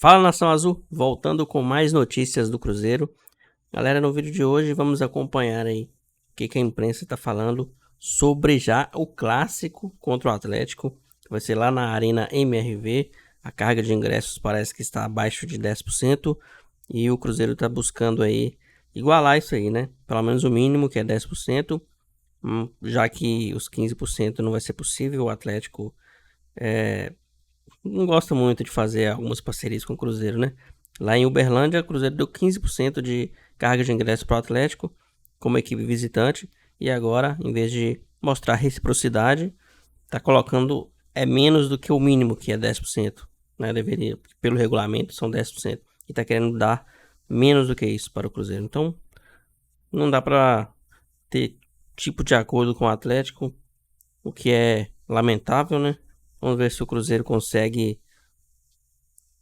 Fala, Nação Azul, voltando com mais notícias do Cruzeiro. Galera, no vídeo de hoje vamos acompanhar aí o que a imprensa está falando sobre já o clássico contra o Atlético, que vai ser lá na Arena MRV. A carga de ingressos parece que está abaixo de 10% e o Cruzeiro está buscando aí igualar isso aí, né? Pelo menos o mínimo, que é 10%, já que os 15% não vai ser possível. O Atlético não gosta muito de fazer algumas parcerias com o Cruzeiro, né? Lá em Uberlândia, o Cruzeiro deu 15% de carga de ingresso para o Atlético como equipe visitante, e agora, em vez de mostrar reciprocidade, está colocando menos do que o mínimo, que é 10%, né? Deveria, pelo regulamento, são 10%, e está querendo dar menos do que isso para o Cruzeiro. Então, não dá para ter tipo de acordo com o Atlético, o que é lamentável, né? Vamos ver se o Cruzeiro consegue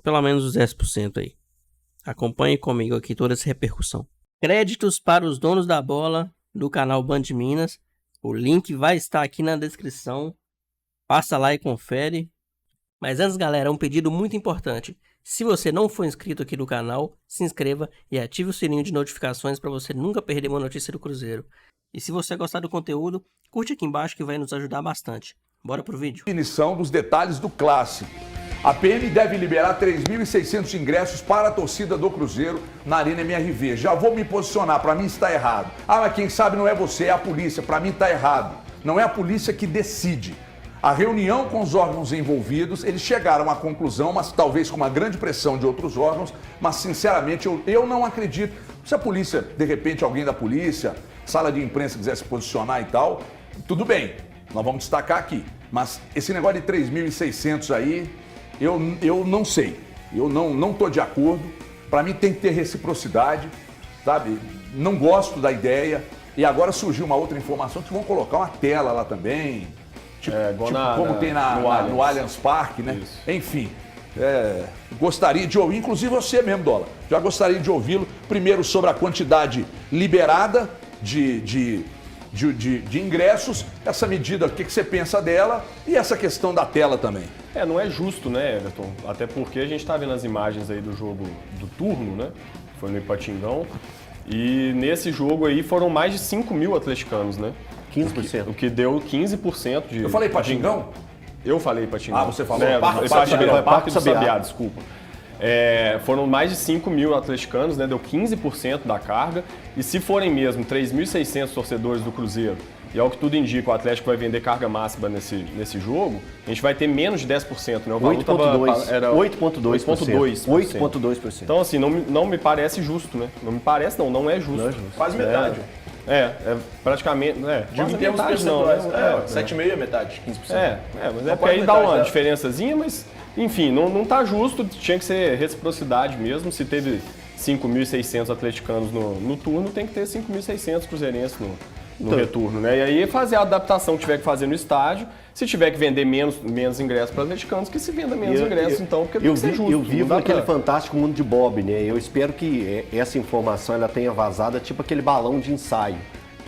pelo menos os 10% aí. Acompanhe comigo aqui toda essa repercussão. Créditos para os donos da bola do canal Band Minas. O link vai estar aqui na descrição. Passa lá e confere. Mas antes, galera, um pedido muito importante. Se você não for inscrito aqui no canal, se inscreva e ative o sininho de notificações para você nunca perder uma notícia do Cruzeiro. E se você gostar do conteúdo, curte aqui embaixo que vai nos ajudar bastante. Bora pro vídeo. Definição dos detalhes do clássico. A PM deve liberar 3.600 ingressos para a torcida do Cruzeiro na Arena MRV. Já vou me posicionar, para mim está errado. Ah, mas quem sabe não é você, é a polícia. Para mim está errado. Não é a polícia que decide. A reunião com os órgãos envolvidos, eles chegaram à conclusão, mas talvez com uma grande pressão de outros órgãos, mas sinceramente eu não acredito. Se a polícia, de repente alguém da polícia, sala de imprensa quiser se posicionar e tal, tudo bem, nós vamos destacar aqui. Mas esse negócio de 3.600 aí, eu não sei. Eu não estou de acordo. Para mim tem que ter reciprocidade, sabe? Não gosto da ideia. E agora surgiu uma outra informação que vão colocar uma tela lá também. Tipo como tem no Allianz Parque, né? Isso. Enfim, gostaria de ouvir, inclusive você mesmo, Dola. Já gostaria de ouvi-lo primeiro sobre a quantidade liberada de ingressos, essa medida, o que você pensa dela e essa questão da tela também. Não é justo, né, Everton? Até porque a gente está vendo as imagens aí do jogo do turno, né? Foi no Ipatingão. E nesse jogo aí foram mais de 5 mil atleticanos, né? 15%. O que deu 15% de... Eu falei Ipatingão? Eu falei Ipatingão. Ah, você falou Parque do Sabiá, desculpa. Foram mais de 5 mil atleticanos, né? Deu 15% da carga. E se forem mesmo 3.600 torcedores do Cruzeiro, e ao que tudo indica, o Atlético vai vender carga máxima nesse jogo, a gente vai ter menos de 10%, né? O valor 8,2%. Então, assim, não me parece justo, né? Não me parece, não é justo. Não é justo. Quase metade. Praticamente, Digo em termos percentuais, 7,5% é metade, 15%. Mas porque aí dá uma diferençazinha, mas, enfim, não tá justo, tinha que ser reciprocidade mesmo. Se teve 5.600 atleticanos no turno, tem que ter 5.600 cruzeirenses no retorno, né? E aí fazer a adaptação que tiver que fazer no estádio. Se tiver que vender menos ingressos para atleticanos, que se venda menos ingressos, então, porque tem que ser justo. Eu vivo naquele fantástico mundo de Bob, né? Eu espero que essa informação ela tenha vazado, tipo aquele balão de ensaio,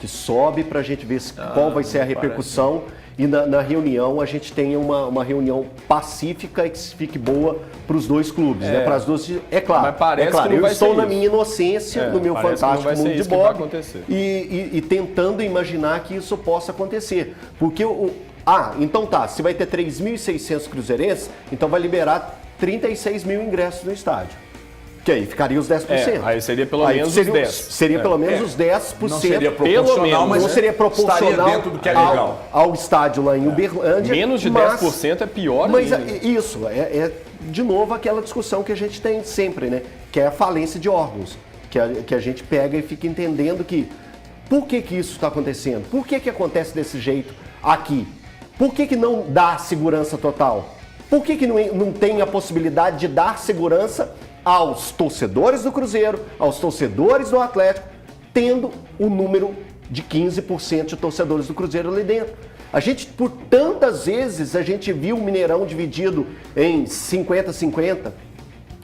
que sobe para a gente ver qual vai ser a repercussão. E na reunião a gente tenha uma reunião pacífica e que fique boa para os dois clubes, né? Para as duas, é claro. Mas parece que não eu vai estou ser na isso. minha inocência, no meu fantástico mundo de Bob, e tentando imaginar que isso possa acontecer. Porque então tá, se vai ter 3.600 cruzeirenses, então vai liberar 36 mil ingressos no estádio. Que aí ficaria os 10%. Aí seria pelo menos os 10%. Seria pelo menos os 10%. Não seria proporcional, mas não seria proporcional estaria dentro do que é legal. Ao estádio lá em Uberlândia. Menos de 10% é pior mas ainda. Isso, de novo aquela discussão que a gente tem sempre, né? Que é a falência de órgãos. Que a gente pega e fica entendendo que por que isso está acontecendo? Por que acontece desse jeito aqui? Por que não dá segurança total? Por que não tem a possibilidade de dar segurança aos torcedores do Cruzeiro, aos torcedores do Atlético, tendo o número de 15% de torcedores do Cruzeiro ali dentro? A gente, por tantas vezes, a gente viu o Mineirão dividido em 50-50,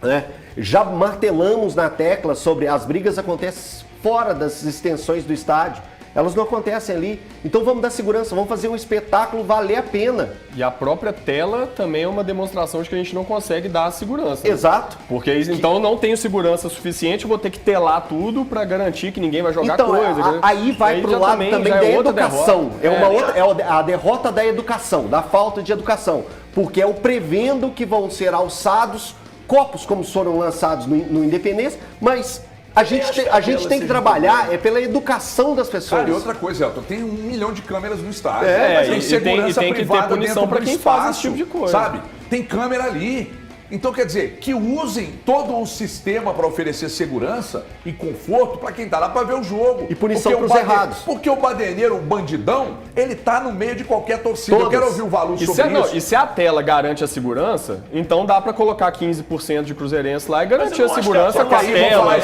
né? Já martelamos na tecla sobre as brigas acontecem fora das extensões do estádio. Elas não acontecem ali. Então vamos dar segurança, vamos fazer um espetáculo valer a pena. E a própria tela também é uma demonstração de que a gente não consegue dar a segurança. Exato. Porque então não tenho segurança suficiente, vou ter que telar tudo para garantir que ninguém vai jogar então, coisa. Aí vai pro lado também da educação. É a derrota da educação, da falta de educação. Porque é o prevendo que vão ser alçados copos como foram lançados no Independência, mas a gente tem que trabalhar pela educação das pessoas. Cara, e outra coisa, Elton, tem 1 milhão de câmeras no estádio. Mas tem segurança tem que ter punição para quem faz esse tipo de coisa. Sabe? Tem câmera ali. Então, quer dizer, que usem todo o sistema para oferecer segurança e conforto para quem tá lá para ver o jogo. E punição para os errados. Porque o baderneiro, o bandidão, ele tá no meio de qualquer torcida. Eu quero ouvir o Valu sobre isso. E se a tela garante a segurança, então dá para colocar 15% de cruzeirense lá e garantir a segurança com a tela.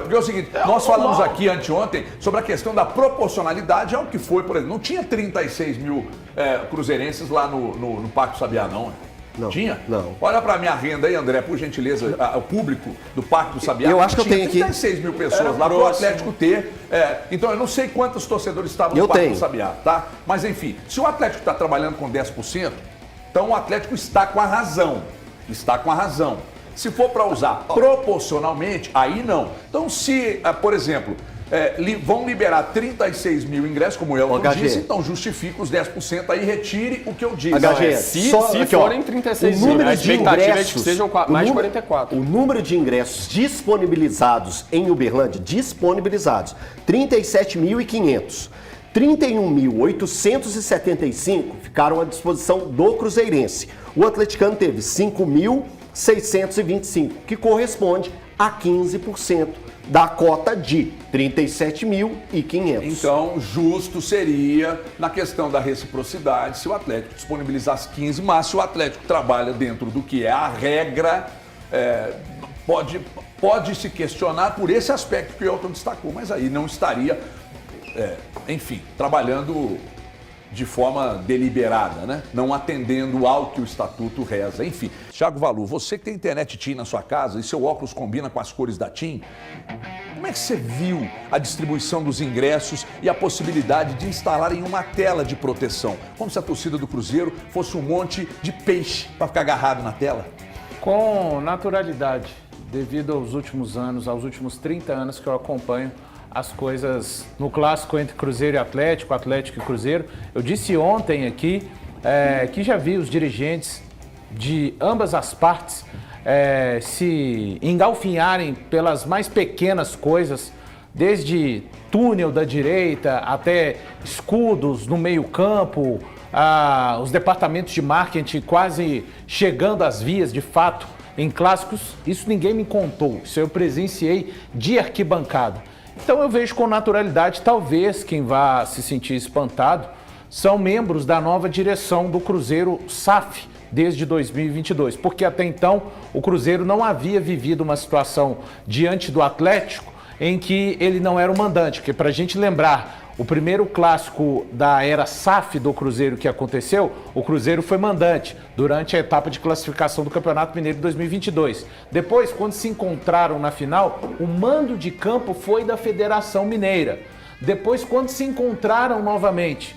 Porque é o seguinte, nós falamos aqui anteontem sobre a questão da proporcionalidade ao que foi, por exemplo, não tinha 36 mil cruzeirenses lá no Parque do Sabiá, não. Não. Tinha? Não. Olha pra minha renda aí, André, por gentileza, o público do Parque do Sabiá. Eu acho que eu tenho aqui. 36 mil pessoas lá pro Atlético ter. Então eu não sei quantos torcedores estavam no Parque do Sabiá, tá? Mas enfim, se o Atlético está trabalhando com 10%, então o Atlético está com a razão. Está com a razão. Se for para usar proporcionalmente, aí não. Então se, por exemplo, vão liberar 36 mil ingressos, como eu disse, então justifica os 10%, aí retire o que eu disse. Se forem 36 mil, a expectativa é que sejam mais de 44. O número de ingressos disponibilizados em Uberlândia, 37.500. 31.875 ficaram à disposição do cruzeirense. O atleticano teve 5.625, que corresponde a 15%. Da cota de 37.500. Então, justo seria, na questão da reciprocidade, se o Atlético disponibilizasse 15, mas se o Atlético trabalha dentro do que é a regra, pode se questionar por esse aspecto que o Elton destacou, mas aí não estaria, enfim, trabalhando de forma deliberada, né? Não atendendo ao que o estatuto reza. Enfim, Thiago Valu, você que tem internet TIM na sua casa e seu óculos combina com as cores da TIM, como é que você viu a distribuição dos ingressos e a possibilidade de instalarem uma tela de proteção? Como se a torcida do Cruzeiro fosse um monte de peixe para ficar agarrado na tela? Com naturalidade, devido aos últimos anos, aos últimos 30 anos que eu acompanho as coisas no clássico entre Cruzeiro e Atlético, Atlético e Cruzeiro. Eu disse ontem aqui que já vi os dirigentes de ambas as partes se engalfinharem pelas mais pequenas coisas, desde túnel da direita até escudos no meio-campo, os departamentos de marketing quase chegando às vias de fato em clássicos. Isso ninguém me contou, isso eu presenciei de arquibancada. Então eu vejo com naturalidade, talvez quem vá se sentir espantado são membros da nova direção do Cruzeiro SAF desde 2022, porque até então o Cruzeiro não havia vivido uma situação diante do Atlético em que ele não era o mandante, porque para a gente lembrar, o primeiro clássico da era SAF do Cruzeiro que aconteceu, o Cruzeiro foi mandante durante a etapa de classificação do Campeonato Mineiro de 2022. Depois, quando se encontraram na final, o mando de campo foi da Federação Mineira. Depois, quando se encontraram novamente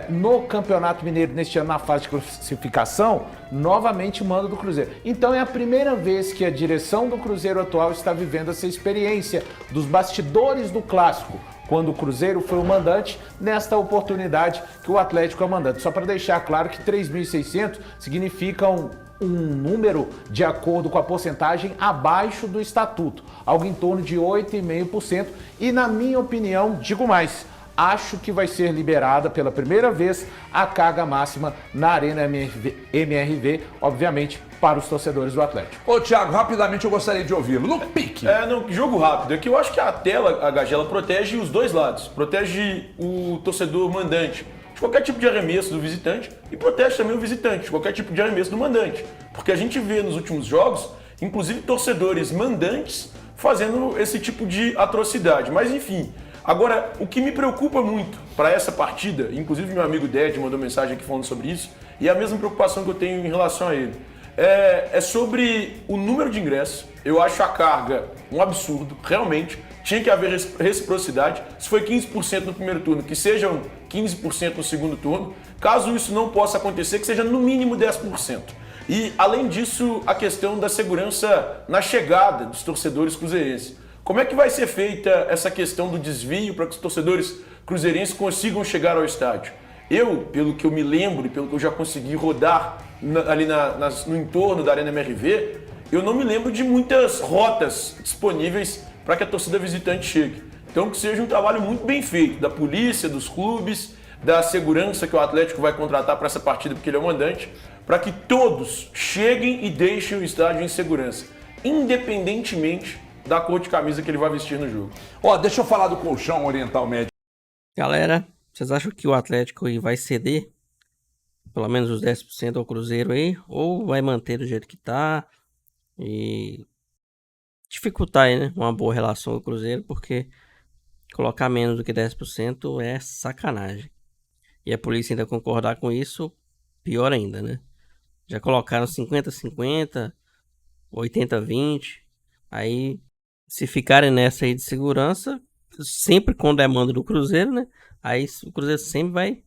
no Campeonato Mineiro neste ano, na fase de classificação, novamente o mando do Cruzeiro. Então é a primeira vez que a direção do Cruzeiro atual está vivendo essa experiência dos bastidores do clássico, quando o Cruzeiro foi o mandante, nesta oportunidade que o Atlético é o mandante. Só para deixar claro que 3.600 significam um número de acordo com a porcentagem abaixo do estatuto, algo em torno de 8,5%. E na minha opinião, digo mais, acho que vai ser liberada pela primeira vez a carga máxima na Arena MRV, obviamente, para os torcedores do Atlético. Ô, Thiago, rapidamente eu gostaria de ouvi-lo. No pique. No jogo rápido. É que eu acho que a tela, a HG, ela protege os dois lados. Protege o torcedor mandante de qualquer tipo de arremesso do visitante e protege também o visitante de qualquer tipo de arremesso do mandante. Porque a gente vê nos últimos jogos, inclusive torcedores mandantes fazendo esse tipo de atrocidade. Mas enfim, agora, o que me preocupa muito para essa partida, inclusive meu amigo Ded mandou mensagem aqui falando sobre isso, e é a mesma preocupação que eu tenho em relação a ele. É sobre o número de ingressos. Eu acho a carga um absurdo, realmente. tinha que haver reciprocidade. Se foi 15% no primeiro turno, que sejam 15% no segundo turno. Caso isso não possa acontecer, que seja no mínimo 10%. E, além disso, a questão da segurança na chegada dos torcedores cruzeirenses. Como é que vai ser feita essa questão do desvio para que os torcedores cruzeirenses consigam chegar ao estádio? Eu, pelo que eu me lembro e pelo que eu já consegui rodar ali no entorno da Arena MRV, eu não me lembro de muitas rotas disponíveis para que a torcida visitante chegue. Então, que seja um trabalho muito bem feito da polícia, dos clubes, da segurança que o Atlético vai contratar para essa partida, porque ele é o mandante, para que todos cheguem e deixem o estádio em segurança, independentemente da cor de camisa que ele vai vestir no jogo. Ó, deixa eu falar do colchão Oriental Médio. Galera, vocês acham que o Atlético aí vai ceder pelo menos os 10% ao Cruzeiro aí? Ou vai manter do jeito que tá e dificultar aí, né, uma boa relação com o Cruzeiro? Porque colocar menos do que 10% é sacanagem. E a polícia ainda concordar com isso, pior ainda, né? Já colocaram 50-50, 80-20. Aí, se ficarem nessa aí de segurança, sempre com demanda do Cruzeiro, né? Aí o Cruzeiro sempre vai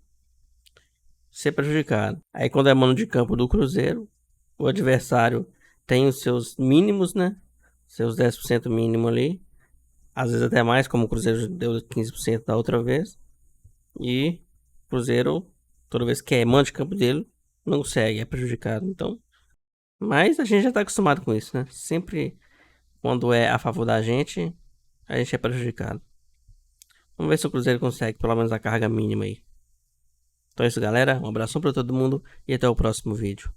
ser prejudicado. Aí, com demanda de campo do Cruzeiro, o adversário tem os seus mínimos, né? Seus 10% mínimo ali. Às vezes até mais, como o Cruzeiro deu 15% da outra vez. E o Cruzeiro, toda vez que é manda de campo dele, não consegue, é prejudicado. Então, mas a gente já tá acostumado com isso, né? Sempre quando é a favor da gente, a gente é prejudicado. Vamos ver se o Cruzeiro consegue pelo menos a carga mínima aí. Então é isso, galera. Um abração pra todo mundo e até o próximo vídeo.